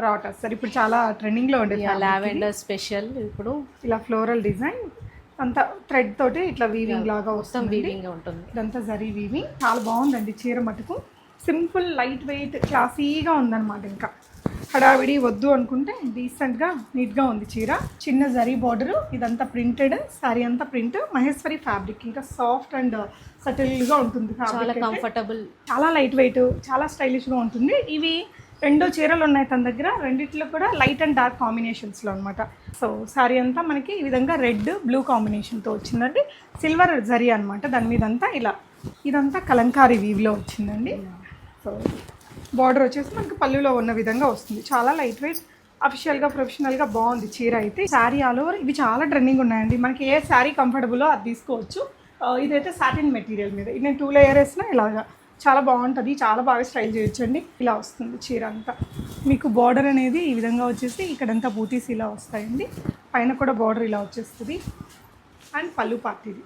రాటస్ sir ఇప్పుడు చాలా ట్రెండింగ్లో ఉండే లావెండర్ స్పెషల్. ఇప్పుడు ఇలా ఫ్లోరల్ డిజైన్ అంతా థ్రెడ్ తోటి ఇట్లా వీవింగ్ లాగా మొత్తం వీవింగ్ ఉంటుంది. ఇదంతా జరీ వీవింగ్ చాలా బాగుందండి చీర మటుకు. సింపుల్ లైట్ వెయిట్ క్లాసీగా ఉందన్నమాట. ఇంకా హడావిడి వద్దు అనుకుంటే డీసెంట్గా నీట్గా ఉంది చీర. చిన్న జరీ బార్డరు, ఇదంతా ప్రింటెడ్ శారీ అంతా ప్రింట్, మహేశ్వరి ఫ్యాబ్రిక్. ఇంకా సాఫ్ట్ అండ్ సటిల్గా ఉంటుంది చాలా కంఫర్టబుల్, చాలా లైట్ వెయిట్, చాలా స్టైలిష్గా ఉంటుంది. ఇవి 2 చీరలు ఉన్నాయి తన దగ్గర. రెండిట్లో కూడా లైట్ అండ్ డార్క్ కాంబినేషన్స్లో అనమాట. సో శారీ అంతా మనకి ఈ విధంగా రెడ్ బ్లూ కాంబినేషన్తో వచ్చిందండి. సిల్వర్ జరీ అనమాట దాని మీద అంతా. ఇలా ఇదంతా కలంకారీ వీవ్లో వచ్చిందండి. సో బార్డర్ వచ్చేసి మనకి పళ్ళులో ఉన్న విధంగా వస్తుంది. చాలా లైట్ వెయిట్, అఫిషియల్గా ప్రొఫెషనల్గా బాగుంది చీర అయితే. శారీ ఆల్ ఓవర్ ఇవి చాలా ట్రెండింగ్ ఉన్నాయండి. మనకి ఏ శారీ కంఫర్టబుల్లో అది తీసుకోవచ్చు. ఇదైతే సాటిన్ మెటీరియల్ మీద. ఇది నేను 2 లేయర్ వేసిన ఇలాగా చాలా బాగుంటుంది. చాలా బాగా స్టైల్ చేయొచ్చండి. ఇలా వస్తుంది చీర అంతా. మీకు బార్డర్ అనేది ఈ విధంగా వచ్చేసి ఇక్కడంతా బూటీస్ ఇలా వస్తాయండి. పైన కూడా బార్డర్ ఇలా వచ్చేస్తుంది. అండ్ పళ్ళు పార్ట్ ఇది.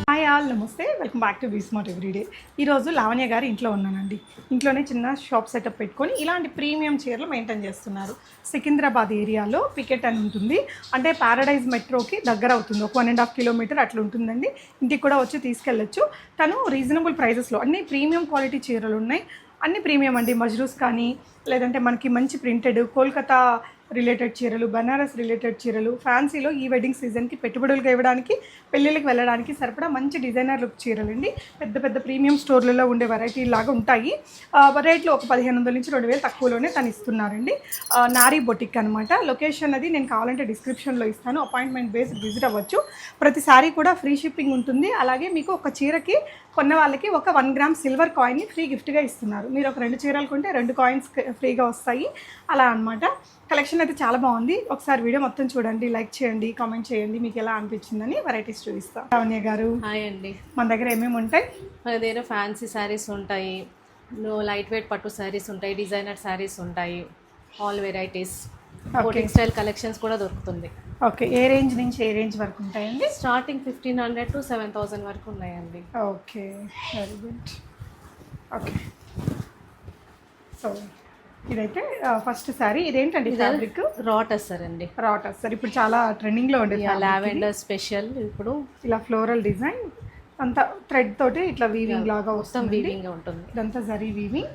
హాయ్ ఆల్, నమస్తే, వెల్కమ్ బ్యాక్ టు బీస్మార్ట్ ఎవ్రీడే. ఈరోజు లావణ్య గారు ఇంట్లో ఉన్నానండి. ఇంట్లోనే చిన్న షాప్ సెటప్ పెట్టుకొని ఇలాంటి ప్రీమియం చీరలు మెయింటైన్ చేస్తున్నారు. సికింద్రాబాద్ ఏరియాలో పికెట్ అని ఉంటుంది. అంటే ప్యారడైజ్ మెట్రోకి దగ్గర అవుతుంది. ఒక 1.5 కిలోమీటర్ అట్లా ఉంటుందండి. ఇంటికి కూడా వచ్చి తీసుకెళ్ళచ్చు. తను రీజనబుల్ ప్రైజెస్లో అన్ని ప్రీమియం క్వాలిటీ చీరలు ఉన్నాయి. అన్ని ప్రీమియం అండి. మజ్రూస్ కానీ, లేదంటే మనకి మంచి ప్రింటెడ్ కోల్కతా రిలేటెడ్ చీరలు, బనారస్ రిలేటెడ్ చీరలు, ఫ్యాన్సీలో ఈ వెడ్డింగ్ సీజన్కి పెట్టుబడులుగా ఇవ్వడానికి, పెళ్ళిళ్ళకి వెళ్ళడానికి సరిపడా మంచి డిజైనర్ లుక్ చీరలు అండి. పెద్ద పెద్ద ప్రీమియం స్టోర్లలో ఉండే వెరైటీ లాగా ఉంటాయి. రేట్లు ఒక 1500 నుంచి 2000 తక్కువలోనే తను ఇస్తున్నారండి. నారీ బొటిక్ అనమాట. లొకేషన్ అది నేను కావాలంటే డిస్క్రిప్షన్లో ఇస్తాను. అపాయింట్మెంట్ బేస్డ్ విజిట్ అవ్వచ్చు. ప్రతి సారీ కూడా ఫ్రీ షిప్పింగ్ ఉంటుంది. అలాగే మీకు ఒక చీరకి కొన్న వాళ్ళకి ఒక 1 గ్రామ్ సిల్వర్ కాయిన్ని ఫ్రీ గిఫ్ట్గా ఇస్తున్నారు. మీరు ఒక 2 చీరలు కొంటే 2 కాయిన్స్ ఫ్రీగా వస్తాయి. అలా అనమాట. కలెక్షన్ అయితే చాలా బాగుంది. ఒకసారి వీడియో మొత్తం చూడండి, లైక్ చేయండి, కామెంట్ చేయండి, మీకు ఎలా అనిపించిందని వెరైటీస్ చూపిస్తాను. లావణ్య గారు హాయ్ అండి. మన దగ్గర ఏమేమి ఉంటాయి? మన దగ్గర ఫ్యాన్సీ శారీస్ ఉంటాయి, లైట్ వెయిట్ పట్టు శారీస్ ఉంటాయి, డిజైనర్ శారీస్ ఉంటాయి, ఆల్ వెరైటీస్. టెక్స్టైల్ కలెక్షన్స్ కూడా దొరుకుతుంది. ఓకే, ఏ రేంజ్ నుంచి ఏ రేంజ్ వరకు ఉంటాయండి? స్టార్టింగ్ 1500 to 7000 వరకు ఉన్నాయండి. Okay, very good. Okay, so ఇదైతే ఫస్ట్ శారీ. ఇదేంటండి ఫ్యాబ్రిక్? రాటస్ సార్ అండి. రాటస్ సార్ ఇప్పుడు చాలా ట్రెండింగ్లో ఉండే లావెండర్ స్పెషల్. ఇప్పుడు ఇలా ఫ్లోరల్ డిజైన్ అంతా థ్రెడ్ తోటి ఇట్లా వీవింగ్ లాగా మొత్తం వీవింగ్ ఉంటుంది. ఇదంతా జరీ వీవింగ్.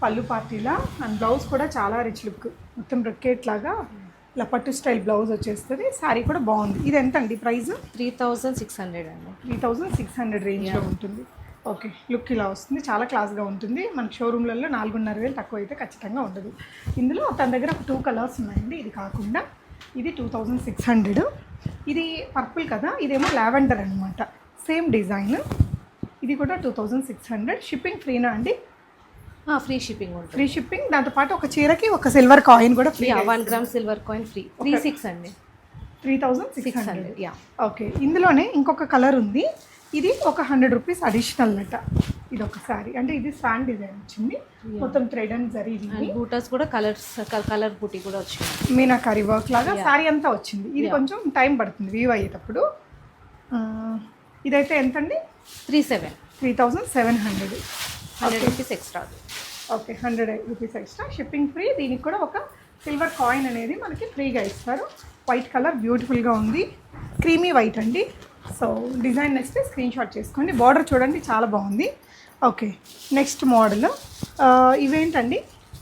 పళ్ళు పార్టీలా. అండ్ బ్లౌజ్ కూడా చాలా రిచ్ లుక్, మొత్తం బ్రొకెట్ లాగా ఇలా పట్టు స్టైల్ బ్లౌజ్ వచ్చేస్తుంది. శారీ కూడా బాగుంది. ఇది ఎంత అండి ప్రైస్? 3600 అండి. 3600 రేంజ్లో ఉంటుంది. ఓకే, లుక్ ఇలా వస్తుంది. చాలా క్లాస్గా ఉంటుంది. మనకి షోరూమ్లలో 4500 తక్కువ అయితే ఖచ్చితంగా ఉండదు. ఇందులో తన దగ్గర 2 కలర్స్ ఉన్నాయండి. ఇది కాకుండా ఇది 2600. ఇది పర్పుల్ కదా, ఇదేమో లావెండర్ అనమాట. Same design. ఇది కూడా 2600. షిప్పింగ్ ఫ్రీనా అండి? ఫ్రీ షిప్పింగ్ ఉంటుంది. Free shipping. దాంతోపాటు ఒక చీరకి ఒక సిల్వర్ కాయిన్ కూడా free. 1 gram silver coin free. 36 అండి. 3600. ఓకే, ఇందులోనే ఇంకొక కలర్ ఉంది. ఇది ఒక 100 రూపీస్ అడిషనల్ అట. ఇది ఒక శారీ. అంటే ఇది స్వాన్ డిజైన్ వచ్చింది. మొత్తం థ్రెడ్ అండ్ జరీ బూటాస్ కూడా కలర్ బూటీ కూడా వచ్చింది. మీనాకారి వర్క్ లాగా శారీ అంతా వచ్చింది. ఇది కొంచెం టైం పడుతుంది వీవ్ అయ్యేటప్పుడు. ఇదైతే ఎంతండి? 3700. 100 rupees extra. Okay, 100 rupees extra. Shipping free. దీనికి కూడా ఒక సిల్వర్ కాయిన్ అనేది మనకి ఫ్రీగా ఇస్తారు. వైట్ కలర్ బ్యూటిఫుల్గా ఉంది. క్రీమీ వైట్ అండి. So design next screen shot చేసుకోండి. బార్డర్ చూడండి చాలా బాగుంది. ఓకే, నెక్స్ట్ మోడల్ ఇవేంటండి?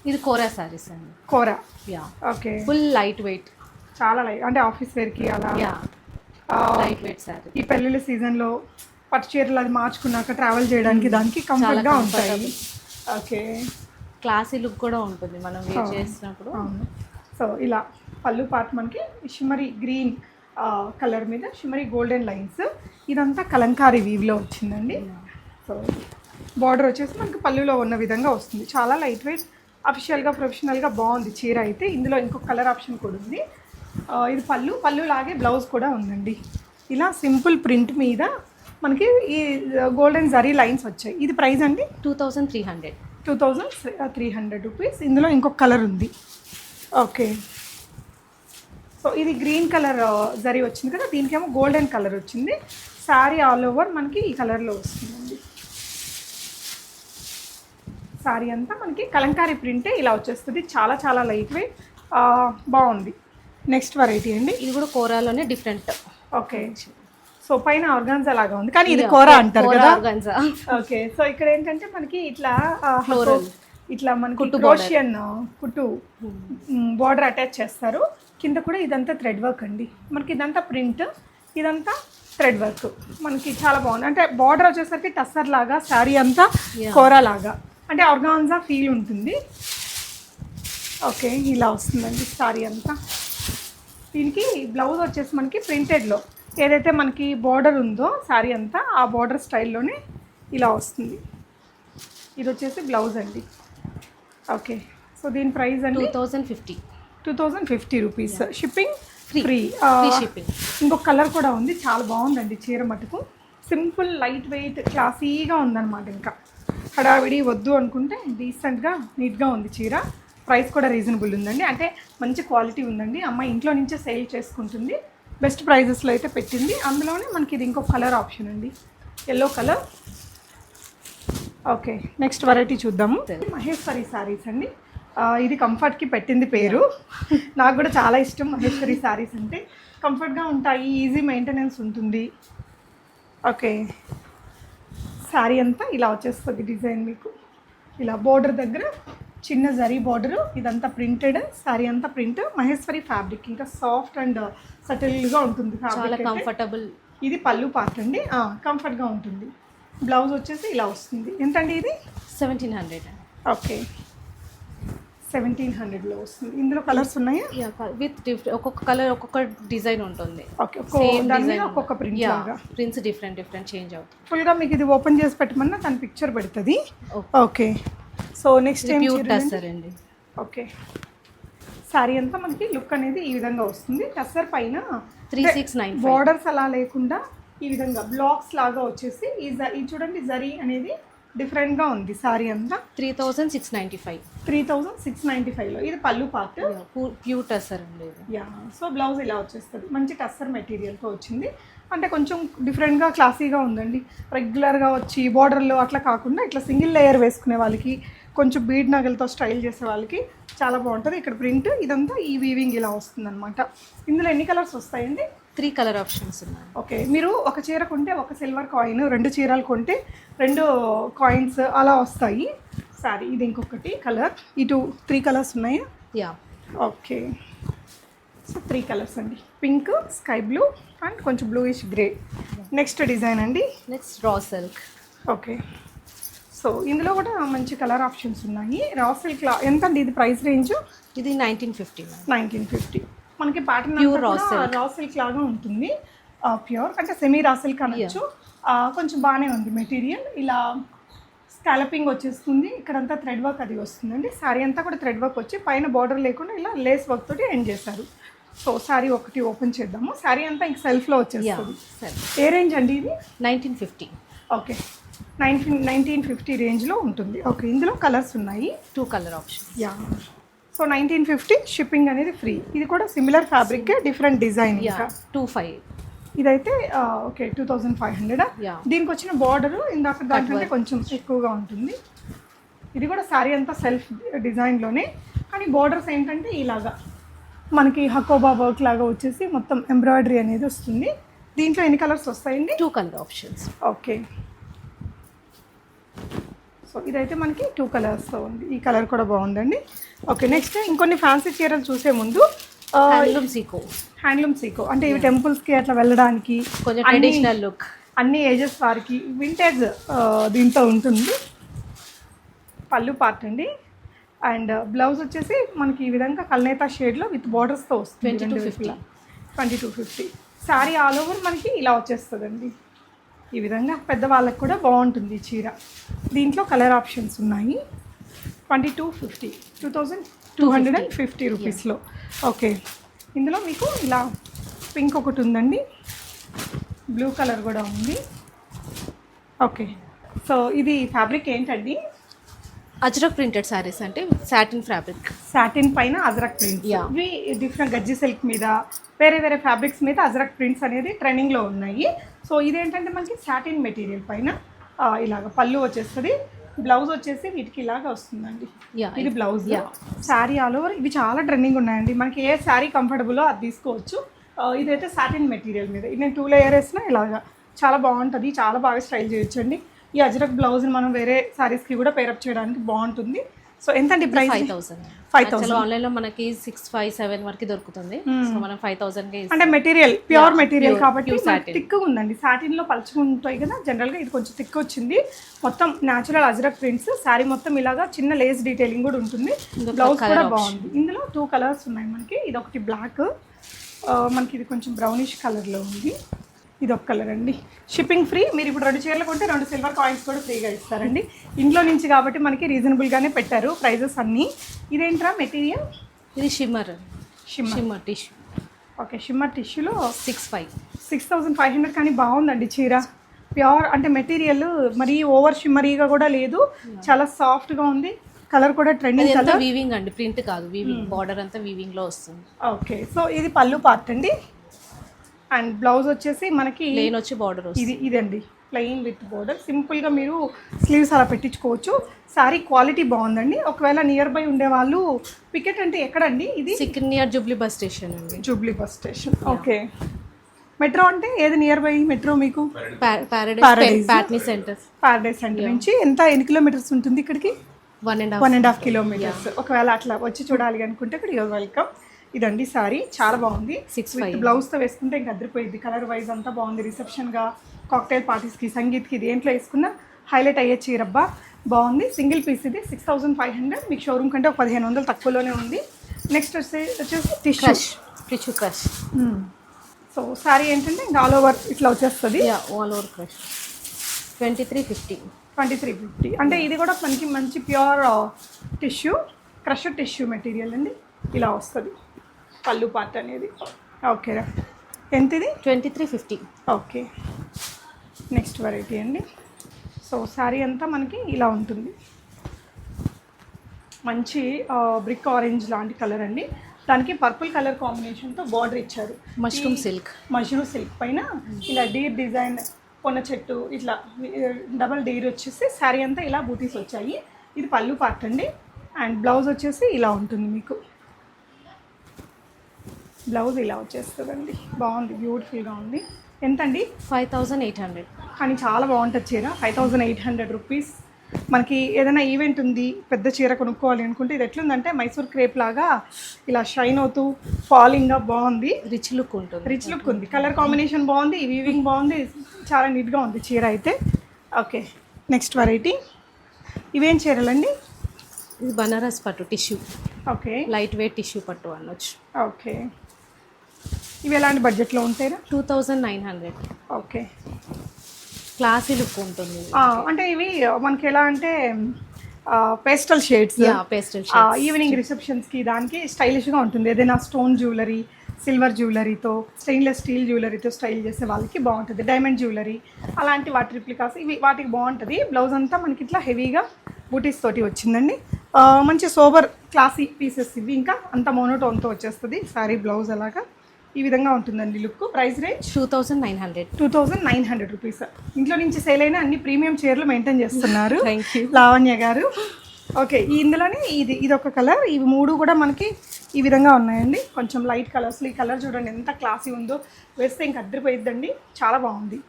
ఇది కోరా శారీస్ అండి. Kora. Yeah. Okay, full light weight. చాలా లైట్, అంటే ఆఫీస్ వేర్కి అలా. Yeah, light weight sari. ఈ పెళ్ళిళ్ళ సీజన్లో పట్టు చీరలు అది మార్చుకున్నాక ట్రావెల్ చేయడానికి దానికి కంఫర్ట్గా ఉంటాయి. ఓకే, క్లాసీ లుక్ కూడా ఉంటుంది మనం వేర్ చేసినప్పుడు. అవును. సో ఇలా పళ్ళు పార్ట్ మనకి షిమ్మరీ గ్రీన్ కలర్ మీద షిమ్మరీ గోల్డెన్ లైన్స్. ఇదంతా కలంకారీ వీవ్లో వచ్చిందండి. సో బార్డర్ వచ్చేసి మనకి పళ్ళులో ఉన్న విధంగా వస్తుంది. చాలా లైట్ వెయిట్, అఫిషియల్గా ప్రొఫెషనల్గా బాగుంది చీర అయితే. ఇందులో ఇంకొక కలర్ ఆప్షన్ కూడా ఉంది. ఇది పళ్ళు లాగే బ్లౌజ్ కూడా ఉందండి. ఇలా సింపుల్ ప్రింట్ మీద మనకి ఈ గోల్డెన్ జరీ లైన్స్ వచ్చాయి. ఇది ప్రైస్ అండి? 2300. 2300 రూపీస్. ఇందులో ఇంకొక కలర్ ఉంది. ఓకే, సో ఇది గ్రీన్ కలర్ జరీ వచ్చింది కదా, దీనికేమో గోల్డెన్ కలర్ వచ్చింది. శారీ ఆల్ ఓవర్ మనకి ఈ కలర్లో వస్తుందండి. సారీ అంతా మనకి కలంకారీ ప్రింటే ఇలా వచ్చేస్తుంది, చాలా చాలా లైట్ వెయిట్, బాగుంది. నెక్స్ట్ వెరైటీ అండి, ఇది కూడా కోరాలోనే డిఫరెంట్. ఓకే. సో పైన ఆర్గాన్జా లాగా ఉంది కానీ ఇది కోరా అంటారు కదా. ఓకే. సో ఇక్కడ ఏంటంటే మనకి ఇట్లా ఇట్లా మనకి క్రోషియన్ కుట్టు బార్డర్ అటాచ్ చేస్తారు. కింద కూడా ఇదంతా థ్రెడ్ వర్క్ అండి, మనకి ఇదంతా ప్రింట్, ఇదంతా థ్రెడ్ వర్క్, మనకి చాలా బాగుంది. అంటే బార్డర్ వచ్చేసరికి టస్సర్ లాగా, శారీ అంతా కోరా లాగా, అంటే ఆర్గాన్జా ఫీల్ ఉంటుంది. ఓకే, ఇలా వస్తుందండి శారీ అంతా. దీనికి బ్లౌజ్ వచ్చేసి మనకి ప్రింటెడ్లో ఏదైతే మనకి బార్డర్ ఉందో శారీ అంతా ఆ బార్డర్ స్టైల్లోనే ఇలా వస్తుంది. ఇది వచ్చేసి బ్లౌజ్ అండి. ఓకే. సో దీని ప్రైస్ అండి 2050 రూపీస్. Shipping free. షిప్పింగ్. ఇంకొక కలర్ కూడా ఉంది, చాలా బాగుందండి చీర మటుకు. సింపుల్ లైట్ వెయిట్ క్లాసీగా ఉందన్నమాట. ఇంకా హడావిడి వద్దు అనుకుంటే డీసెంట్గా నీట్గా ఉంది చీర. ప్రైస్ కూడా రీజనబుల్ ఉందండి, అంటే మంచి క్వాలిటీ ఉందండి. అమ్మాయి ఇంట్లో నుంచే సేల్ చేసుకుంటుంది, బెస్ట్ ప్రైజెస్లో అయితే పెట్టింది. అందులోనే మనకి ఇది ఇంకొక కలర్ ఆప్షన్ అండి, yellow colour. Okay, next variety చూద్దాము. మహేశ్వరి శారీస్ అండి. ఇది కంఫర్ట్కి పెట్టింది పేరు. నాకు కూడా చాలా ఇష్టం మహేశ్వరి శారీస్ అంటే, కంఫర్ట్గా ఉంటాయి, ఈజీ మెయింటెనెన్స్ ఉంటుంది. ఓకే, శారీ అంతా ఇలా వచ్చేస్తుంది డిజైన్ మీకు. ఇలా బోర్డర్ దగ్గర చిన్న జరీ బార్డరు, ఇదంతా ప్రింటెడ్, శారీ అంతా ప్రింట్. మహేశ్వరి ఫ్యాబ్రిక్ ఇంకా సాఫ్ట్ అండ్ సటిల్గా ఉంటుంది, చాలా కంఫర్టబుల్. ఇది పళ్ళు పార్ట్ అండి, కంఫర్ట్గా ఉంటుంది. బ్లౌజ్ వచ్చేసి ఇలా వస్తుంది. ఎంతండి ఇది? 1700. ఓకే, 1700లో వస్తుంది. ఇందులో కలర్స్ ఉన్నాయా? విత్ ఒక్కొక్క కలర్ ఒక్కొక్క డిజైన్ ఉంటుంది. ఓకే, దాని మీద ఒక్కొక్క ప్రింట్ లాగా. ప్రింట్స్ డిఫరెంట్ చేంజ్ అవుతుంది. ఫుల్గా మీకు ఇది ఓపెన్ చేసి పెట్టమన్నా తన పిక్చర్ పెడుతుంది. ఓకే. సో నెక్స్ట్ ఏం టస్సర్ అండి. ఓకే, శారీ అంతా మనకి లుక్ అనేది ఈ విధంగా వస్తుంది. టస్సర్ పైన 3695 బార్డర్స్ అలా లేకుండా ఈ విధంగా బ్లాక్స్ లాగా వచ్చేసి ఈ చూడండి జరీ అనేది డిఫరెంట్గా ఉంది. శారీ అంతా 3695. 3695లో ఇది పళ్ళు పార్ట్. ప్యూర్ టస్సర్ అండి. యా, సో బ్లౌజ్ ఇలా వచ్చేస్తుంది, మంచి టస్సర్ మెటీరియల్తో వచ్చింది. అంటే కొంచెం డిఫరెంట్గా క్లాసీగా ఉందండి. రెగ్యులర్గా వచ్చి బార్డర్లో అట్లా కాకుండా ఇట్లా సింగిల్ లేయర్ వేసుకునే వాళ్ళకి, కొంచెం బీడ్ నగలతో స్టైల్ చేసే వాళ్ళకి చాలా బాగుంటుంది. ఇక్కడ ప్రింట్ ఇదంతా ఈ వీవింగ్ ఇలా వస్తుందన్నమాట. ఇందులో ఎన్ని కలర్స్ వస్తాయండి? 3 కలర్ ఆప్షన్స్ ఉన్నాయి. ఓకే, మీరు ఒక చీర కొంటే ఒక సిల్వర్ కాయిన్, 2 చీరలు కొంటే 2 కాయిన్స్ అలా వస్తాయి. సారీ, ఇది ఇంకొకటి కలర్. ఇటు 3 కలర్స్ ఉన్నాయా? యా. ఓకే, సో 3 కలర్స్ అండి, పింక్, స్కై బ్లూ అండ్ కొంచెం బ్లూయిష్ గ్రే. నెక్స్ట్ డిజైన్ అండి, next raw silk. Okay. So ఇందులో కూడా మంచి కలర్ ఆప్షన్స్ ఉన్నాయి. రా సిల్క్ ఎంత అండి ఇది ప్రైస్ రేంజ్? ఇది 1950. మనకి ప్యాటర్న్ ప్యూర్ రా సిల్క్ లాగా ఉంటుంది. ప్యూర్ అంటే సెమీ రా సిల్క్ అనొచ్చు. కొంచెం బాగానే ఉంది మెటీరియల్. ఇలా స్కాలపింగ్ వచ్చేస్తుంది, ఇక్కడంతా థ్రెడ్ వర్క్ అది వస్తుందండి. శారీ అంతా కూడా థ్రెడ్ వర్క్ వచ్చి పైన బార్డర్ లేకుండా ఇలా లేస్ వర్క్ తోటి ఎండ్ చేశారు. సో శారీ ఒకటి ఓపెన్ చేద్దాము. శారీ అంతా ఇంక సెల్ఫ్లో వచ్చేస్తుంది. ఏ రేంజ్ అండి ఇది? 1950. ఓకే, 1950 రేంజ్లో ఉంటుంది. ఓకే, ఇందులో కలర్స్ ఉన్నాయి, 2 colour option. Yeah. So 1950, shipping అనేది ఫ్రీ. ఇది కూడా సిమిలర్ ఫ్యాబ్రిక్, డిఫరెంట్ డిజైన్. 25. ఇదైతే ఓకే 2500. దీనికి వచ్చిన బార్డర్ ఇందాక దాంట్లో కొంచెం ఎక్కువగా ఉంటుంది. ఇది కూడా శారీ అంతా సెల్ఫ్ డిజైన్లోనే, కానీ బార్డర్స్ ఏంటంటే ఇలాగా మనకి హకోబా వర్క్ లాగా వచ్చేసి మొత్తం ఎంబ్రాయిడరీ అనేది వస్తుంది. దీంట్లో ఎన్ని కలర్స్ వస్తాయండి? 2 కలర్ ఆప్షన్స్. ఓకే, సో ఇదైతే మనకి 2 కలర్స్తో ఉంది. ఈ కలర్ కూడా బాగుందండి. ఓకే, నెక్స్ట్ ఇంకొన్ని ఫ్యాన్సీ చీరలు చూసే ముందు హ్యాండ్లూమ్ సీకో అంటే ఇవి టెంపుల్స్కి అట్లా వెళ్ళడానికి కొంచెం ట్రెడిషనల్ లుక్, అన్ని ఏజెస్ వారికి వింటేజ్ దీంతో ఉంటుంది. పళ్ళు పార్ట్ అండి. అండ్ బ్లౌజ్ వచ్చేసి మనకి ఈ విధంగా కల్నేతా షేడ్లో విత్ బార్డర్స్తో వస్తుంది. 2250. శారీ ఆల్ ఓవర్ మనకి ఇలా వచ్చేస్తుందండి. ఈ విధంగా పెద్దవాళ్ళకి కూడా బాగుంటుంది ఈ చీర. దీంట్లో కలర్ ఆప్షన్స్ ఉన్నాయి. 2250 రూపీస్లో. ఓకే, ఇందులో మీకు ఇలా పింక్ ఒకటి ఉందండి, బ్లూ కలర్ కూడా ఉంది. ఓకే, సో ఇది ఫ్యాబ్రిక్ ఏంటండి? అజ్రక్ ప్రింటెడ్ శారీస్ అంటే సాటిన్ ఫ్యాబ్రిక్. సాటిన్ పైన అజ్రక్ ప్రింట్స్. ఇవి డిఫరెంట్ గజ్జి సిల్క్ మీద వేరే వేరే ఫ్యాబ్రిక్స్ మీద అజ్రక్ ప్రింట్స్ అనేది ట్రెండింగ్లో ఉన్నాయి. సో ఇదేంటంటే మనకి సాటిన్ మెటీరియల్ పైన ఇలాగ పళ్ళు వచ్చేస్తుంది. బ్లౌజ్ వచ్చేసి వీటికి ఇలాగా వస్తుందండి. Yeah, ఇది blouse. yeah. Sari all over ఇవి చాలా ట్రెండింగ్ ఉన్నాయండి. మనకి ఏ శారీ కంఫర్టబుల్లో అది తీసుకోవచ్చు. ఇదైతే సాటిన్ మెటీరియల్ మీద ఇది నేను 2 లేయర్ వేసినా ఇలాగా చాలా బాగుంటుంది. చాలా బాగా స్టైల్ చేయొచ్చండి. ఈ అజ్రక్ బ్లౌజ్ని మనం వేరే శారీస్కి కూడా పేరప్ చేయడానికి బాగుంటుంది. సో ఎంతండి ప్రైస్? 5,000. ఆన్లైన్లో మనకి 6-7 వరకు దొరుకుతుంది. సో మనం 5,000 అంటే మెటీరియల్ ప్యూర్ మెటీరియల్ కాబట్టి థిక్ ఉందండి. సాటిన్లో పలుచుకుంటాయి కదా జనరల్గా, ఇది కొంచెం థిక్ వచ్చింది. మొత్తం న్యాచురల్ అజ్రక్ ప్రింట్స్. శారీ మొత్తం ఇలాగా చిన్న లేస్ డీటెయిలింగ్ కూడా ఉంటుంది. బ్లౌజ్ కూడా బాగుంది. ఇందులో 2 కలర్స్ ఉన్నాయి మనకి. ఇది ఒకటి బ్లాక్, మనకి ఇది కొంచెం బ్రౌనిష్ కలర్లో ఉంది. ఇది ఒక కలర్ అండి. Shipping free. మీరు ఇప్పుడు 2 చీరలు కొంటే 2 సిల్వర్ కాయిన్స్ కూడా ఫ్రీగా ఇస్తారండి. ఇంట్లో నుంచి కాబట్టి మనకి రీజనబుల్గానే పెట్టారు ప్రైజెస్ అన్నీ. ఇదేంట్రా మెటీరియల్? ఇది షిమ్మర్ టిష్యూ. ఓకే, షిమ్మర్ టిష్యూలో 6,500 కానీ బాగుందండి చీర. ప్యూర్ అంటే మెటీరియల్ మరీ ఓవర్ షిమ్మరీగా కూడా లేదు, చాలా సాఫ్ట్గా ఉంది. కలర్ కూడా ట్రెండింగ్ కలర్. వీవింగ్ అండి, ప్రింట్ కాదు, వీవింగ్. బార్డర్ అంతా వీవింగ్లో వస్తుంది. ఓకే, సో ఇది పళ్ళు పార్ట్ అండి. అండ్ బ్లౌజ్ వచ్చేసి మనకి ప్లెయిన్ వచ్చి బార్డర్ వస్తుంది. ఇదండి ప్లెయిన్ విత్ బార్డర్. సింపుల్గా మీరు స్లీవ్స్ అలా పెట్టించుకోవచ్చు. శారీ క్వాలిటీ బాగుందండి. ఒకవేళ నియర్ బై ఉండేవాళ్ళు, పికెట్ అంటే ఎక్కడండి ఇది? నియర్ జూబ్లీ బస్ స్టేషన్ అండి. Jubilee bus station. Okay, metro అంటే ఏది నియర్ బై మెట్రో మీకు? ప్యాట్నీ సెంటర్. ప్యారడైజ్ సెంటర్ నుంచి ఎన్ని కిలోమీటర్స్ ఉంటుంది ఇక్కడికి? 1.5 కిలోమీటర్స్. ఒకవేళ అట్లా వచ్చి చూడాలి అనుకుంటే ఇక్కడ యూర్ వెల్కమ్. ఇదండి సారీ, చాలా బాగుంది. 6,500. బ్లౌజ్తో వేసుకుంటే ఇంకా అదిరిపోయింది. కలర్ వైజ్ అంతా బాగుంది. రిసెప్షన్గా, కాక్టైల్ పార్టీస్కి, సంగీత్కి దేంట్లో వేసుకున్నా హైలైట్ అయ్యే చీరబ్బా. బాగుంది. సింగిల్ పీస్ ఇది 6,500. మీకు షోరూమ్ కంటే ఒక 1,500 తక్కువలోనే ఉంది. నెక్స్ట్ వచ్చేసి టిష్యూ క్రష్. సో సారీ ఏంటంటే ఇంకా ఆల్ ఓవర్ ఇట్లా వచ్చేస్తుంది. All over crush 2350. అంటే ఇది కూడా మనకి మంచి pure tissue, crush tissue material అండి. ఇలా వస్తుంది పళ్ళు పార్ట్ అనేది. ఓకే, ఎంత ఇది? 2350. ఓకే, నెక్స్ట్ వెరైటీ అండి. సో శారీ అంతా మనకి ఇలా ఉంటుంది. మంచి బ్రిక్ ఆరెంజ్ లాంటి కలర్ అండి. దానికి పర్పుల్ కలర్ కాంబినేషన్తో బార్డర్ ఇచ్చారు. మష్రూమ్ సిల్క్ పైన ఇలా డీర్ డిజైన్, పొన్న చెట్టు, ఇట్లా డబల్ డీర్ వచ్చేసి శారీ అంతా ఇలా బూటీస్ వచ్చాయి. ఇది పళ్ళు పార్ట్ అండి. అండ్ బ్లౌజ్ వచ్చేసి ఇలా ఉంటుంది మీకు. బ్లౌజ్ ఇలా వచ్చేస్తుందండి. బాగుంది, బ్యూటిఫుల్గా ఉంది. ఎంతండి? 5,800. కానీ చాలా బాగుంటుంది చీర. 5,800 రూపీస్. మనకి ఏదైనా ఈవెంట్ ఉంది, పెద్ద చీర కొనుక్కోవాలి అనుకుంటే ఇది ఎట్లుందంటే మైసూర్ క్రేప్ లాగా ఇలా షైన్ అవుతూ ఫాలింగ్గా బాగుంది. రిచ్ లుక్ ఉంది. కలర్ కాంబినేషన్ బాగుంది, వీవింగ్ బాగుంది, చాలా నీట్గా ఉంది చీర అయితే. Okay, next variety. ఇవేం చీరలండి? ఇది బనారస్ పట్టు tissue. Okay, light weight tissue పట్టు అనొచ్చు. ఓకే, ఇవి ఎలాంటి బడ్జెట్లో ఉంటాయి? 2,900. ఓకే, క్లాసీ లుక్ ఉంటుంది. అంటే ఇవి మనకి ఎలా అంటే పేస్టల్ షేడ్స్. ఈవినింగ్ రిసెప్షన్స్కి దానికి స్టైలిష్గా ఉంటుంది. ఏదైనా స్టోన్ జ్యువెలరీ, సిల్వర్ జ్యువెలరీతో, స్టెయిన్లెస్ స్టీల్ జ్యువెలరీతో స్టైల్ చేసే వాళ్ళకి బాగుంటుంది. డైమండ్ జ్యువెలరీ అలాంటి వాటి రిప్లికాస్ ఇవి వాటికి బాగుంటుంది. బ్లౌజ్ అంతా మనకి ఇట్లా హెవీగా బూటీస్ తోటి వచ్చిందండి. మంచి సోబర్ క్లాసీ పీసెస్ ఇవి. ఇంకా అంత మోనోటోన్తో వచ్చేస్తుంది సారీ బ్లౌజ్. అలాగా ఈ విధంగా ఉంటుందండి లుక్. Price range 2,900 rupees. ఇంట్లో నుంచి సేల్ అయిన అన్ని ప్రీమియం చీరలు మెయింటైన్ చేస్తున్నారు లావణ్య గారు. ఓకే, ఇందులోనే ఇది ఒక కలర్. ఇవి 3 కూడా మనకి ఈ విధంగా ఉన్నాయండి. కొంచెం లైట్ కలర్స్. ఈ కలర్ చూడండి ఎంత క్లాసీ ఉందో, వేస్తే ఇంకా అద్దరిపోయిద్దండి. చాలా బాగుంది.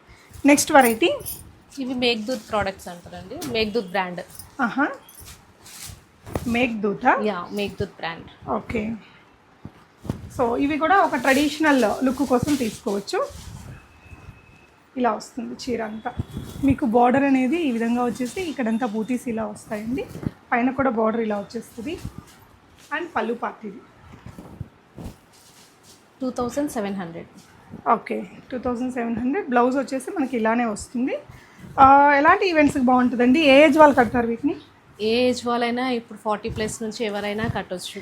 Next variety. ఇవి మేఘ్దూత్ ప్రోడక్ట్స్ అంటారండి. Meghdoot brand. Meghdoot brand. Okay, so ఇవి కూడా ఒక ట్రెడిషనల్ లుక్ కోసం తీసుకోవచ్చు. ఇలా వస్తుంది చీర అంతా. మీకు బార్డర్ అనేది ఈ విధంగా వచ్చేసి ఇక్కడంతా బూటీస్ ఇలా వస్తాయండి. పైన కూడా బార్డర్ ఇలా వచ్చేస్తుంది. అండ్ పళ్ళు పార్ట్ ఇది 2,700. ఓకే, 2,700. బ్లౌజ్ వచ్చేసి మనకి ఇలానే వస్తుంది. ఎలాంటి ఈవెంట్స్కి బాగుంటుందండి? ఏ ఏజ్ వాళ్ళు కడతారు వీటిని? ఏ ఏజ్ వాళ్ళైనా ఇప్పుడు 40+ నుంచి ఎవరైనా కట్టొచ్చు.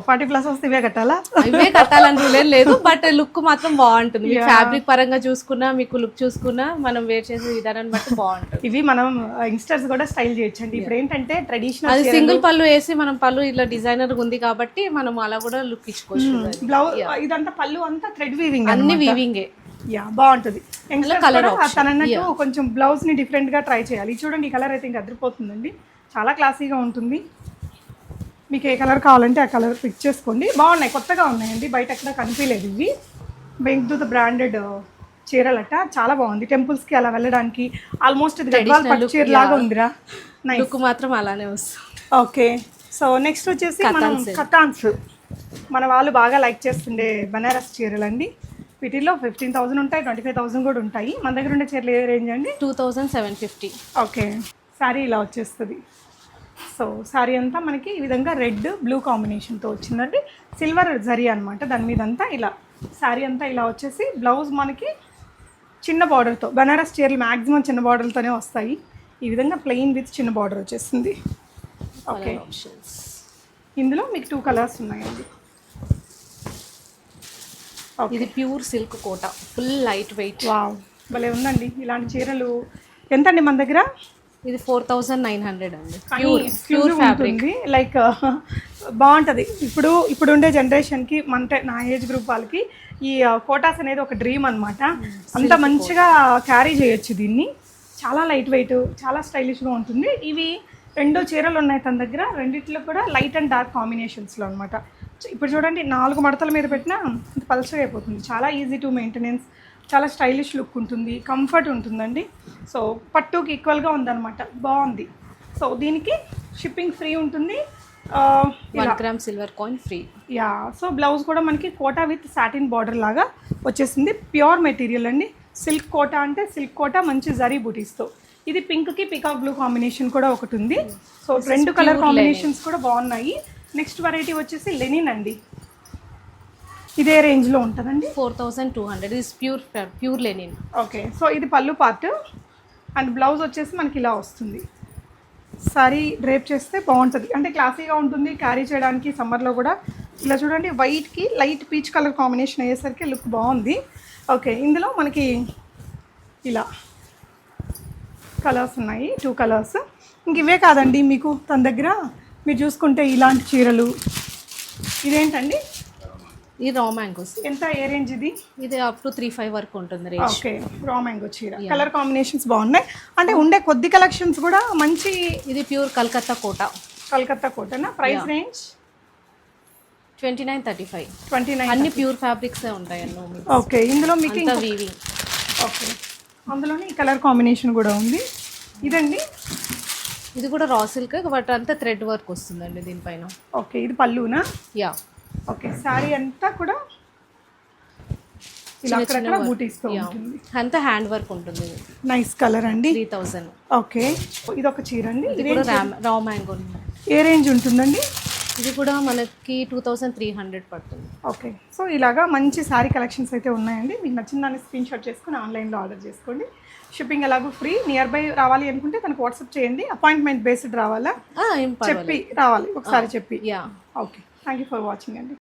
40+ వస్తే ఇవే కట్టాలా? ఇవే కట్టాలని రూల్ లేదు, బట్ లుక్ మాత్రం బాగుంటుంది. ఫ్యాబ్రిక్ పరంగా చూసుకున్నా, మీకు లుక్ చూసుకున్నా, మనం వేర్ చేసే విధానాన్ని బట్టి బాగుంటుంది. ఇవి మనం యంగ్స్టర్స్ కూడా స్టైల్ చేయొచ్చండి. ఇప్పుడు ఏంటంటే ట్రెడిషనల్, అది సింగిల్ పళ్ళు వేసి మనం పళ్ళు ఇట్లా డిజైనర్ ఉంది కాబట్టి మనం అలా కూడా లుక్ ఇచ్చుకోవచ్చు. బ్లౌజ్ ఇదంతా పళ్ళు అంతా థ్రెడ్ వీవింగ్, అన్ని వీవింగే. యా బాగుంటుంది colour తను అన్నట్టు కొంచెం బ్లౌజ్ని డిఫరెంట్గా ట్రై చేయాలి. ఇది చూడండి, ఈ కలర్ అయితే ఇంకా అదిరిపోతుందండి, చాలా క్లాసీగా ఉంటుంది. మీకు ఏ కలర్ కావాలంటే ఆ కలర్ పిక్ చేసుకోండి. బాగున్నాయి, కొత్తగా ఉన్నాయండి, బయట ఎక్కడ కనిపించలేదు ఇవి. బెంగ్దూత్ బ్రాండెడ్ చీరలట, చాలా బాగుంది. టెంపుల్స్కి అలా వెళ్ళడానికి ఆల్మోస్ట్ ఇది గద్వాల్ పట్టు చీర లాగా ఉందిరా. లుక్ మాత్రం అలానే వస్తుంది. ఓకే, సో నెక్స్ట్ వచ్చేసి మనం కతాన్స్. మన వాళ్ళు బాగా లైక్ చేస్తుండే బనారస్ చీరలండి. వీటిలో 15,000 ఉంటాయి, 25,000 కూడా ఉంటాయి. మన దగ్గర ఉండే చీరలు ఏ రేంజ్ అండి? 2,750. ఓకే, శారీ ఇలా వచ్చేస్తుంది. సో శారీ అంతా మనకి ఈ విధంగా రెడ్ బ్లూ కాంబినేషన్తో వచ్చిందండి. సిల్వర్ జరీ అనమాట దాని మీద అంతా. ఇలా శారీ అంతా ఇలా వచ్చేసి బ్లౌజ్ మనకి చిన్న బార్డర్తో, బనారస్ చీరలు మ్యాక్సిమం చిన్న బార్డర్తోనే వస్తాయి. ఈ విధంగా ప్లెయిన్ విత్ చిన్న బార్డర్ వచ్చేసింది. ఓకే, ఇందులో మీకు 2 కలర్స్ ఉన్నాయండి. ఇది ప్యూర్ సిల్క్ కోట, ఫుల్ లైట్ వెయిట్. వావ్, భలే ఉందండి. ఇలాంటి చీరలు ఎంత అండి మన దగ్గర? ఇది 4,900 అండి. ప్యూర్ ఫ్యాబ్రిక్, లైక్ బాగుంటుంది. ఇప్పుడు ఉండే జనరేషన్కి అంటే నా ఏజ్ గ్రూప్ వాళ్ళకి ఈ కోటాస్ అనేది ఒక డ్రీమ్ అనమాట. అంత మంచిగా క్యారీ చేయొచ్చు దీన్ని. చాలా లైట్ వెయిట్, చాలా స్టైలిష్గా ఉంటుంది. ఇవి 2 చీరలు ఉన్నాయి తన దగ్గర, రెండిట్లో కూడా లైట్ అండ్ డార్క్ కాంబినేషన్స్లో అనమాట. ఇప్పుడు చూడండి, 4 మడతల మీద పెట్టినా పల్చగా అయిపోతుంది. చాలా ఈజీ టు మెయింటెనెన్స్, చాలా స్టైలిష్ లుక్ ఉంటుంది, కంఫర్ట్ ఉంటుందండి. సో పట్టుకి ఈక్వల్గా ఉందన్నమాట, బాగుంది. సో దీనికి షిప్పింగ్ ఫ్రీ ఉంటుంది. 1 gram silver coin free. Yeah, so blouse కూడా మనకి కోటా విత్ సాటిన్ బార్డర్ లాగా వచ్చేసింది. ప్యూర్ మెటీరియల్ అండి. సిల్క్ కోటా అంటే సిల్క్ కోటా, మంచి జరీ బూటీస్తో. ఇది పింక్కి పికాక్ బ్లూ కాంబినేషన్ కూడా ఒకటి ఉంది. సో 2 కలర్ కాంబినేషన్స్ కూడా బాగున్నాయి. నెక్స్ట్ వెరైటీ వచ్చేసి లెనిన్ అండి. ఇదే రేంజ్లో ఉంటుందండి. 4,200. ఇది ప్యూర్ లెనిన్. ఓకే, సో ఇది పళ్ళు పార్ట్ అండ్ బ్లౌజ్ వచ్చేసి మనకి ఇలా వస్తుంది. సారీ డ్రేప్ చేస్తే బాగుంటుంది, అంటే క్లాసీగా ఉంటుంది క్యారీ చేయడానికి. సమ్మర్లో కూడా ఇలా చూడండి, వైట్కి లైట్ పీచ్ కలర్ కాంబినేషన్ అయ్యేసరికి లుక్ బాగుంది. ఓకే, ఇందులో మనకి ఇలా కలర్స్ ఉన్నాయి, 2 కలర్స్. ఇంక ఇవే కాదండి, మీకు తన దగ్గర మీరు చూసుకుంటే ఇలాంటి చీరలు. ఇదేంటండి? ఇది రా మ్యాంగోస్. ఎంత, ఏ రేంజ్ ఇది? ఇది అప్ టు 3,500 వరకు ఉంటుంది రేంజ్. ఓకే, రా మ్యాంగో చీర. కలర్ కాంబినేషన్స్ బాగున్నాయి, అంటే ఉండే కొద్ది కలెక్షన్స్ కూడా మంచి. ఇది ప్యూర్ కలకత్తా కోట. కలకత్తా కోటనా? Price range 2935. 29. అన్ని ప్యూర్ ఫ్యాబ్రిక్స్ ఉంటాయి అన్నీ. ఓకే, ఇందులో మీకు వీవింగ్. ఓకే, అందులోనే ఈ కలర్ కాంబినేషన్ కూడా ఉంది. ఇదండి, ఇది కూడా రా సిల్క్, బట్ అంతా థ్రెడ్ వర్క్ వస్తుందండి దీనిపైన. ఓకే, ఇది పళ్ళునా? యా. ఓకే, శారీ అంతా కూడా ఇలా అక్కడక్కడ బూటీస్తో ఉంటుంది. అంతా హ్యాండ్ వర్క్ ఉంటుంది. నైస్ కలర్ అండి. 3,000. ఓకే, ఇది ఒక చీర అండి. ఇది కూడా రా మ్యాంగో. ఏ రేంజ్ ఉంటుందండి? ఇది కూడా మనకి 2,300 పడుతుంది. ఓకే, సో ఇలాగా మంచి శారీ కలెక్షన్స్ అయితే ఉన్నాయండి. మీకు నచ్చిన దాన్ని స్క్రీన్ షాట్ చేసుకుని ఆన్లైన్లో ఆర్డర్ చేసుకోండి. షిప్పింగ్ ఎలాగో ఫ్రీ. నియర్ బై రావాలి అనుకుంటే తనకు వాట్సాప్ చేయండి. అపాయింట్మెంట్ బేస్డ్ రావాలా? చెప్పి రావాలి ఒకసారి చెప్పి. Yeah. Okay, thank you for watching అండి.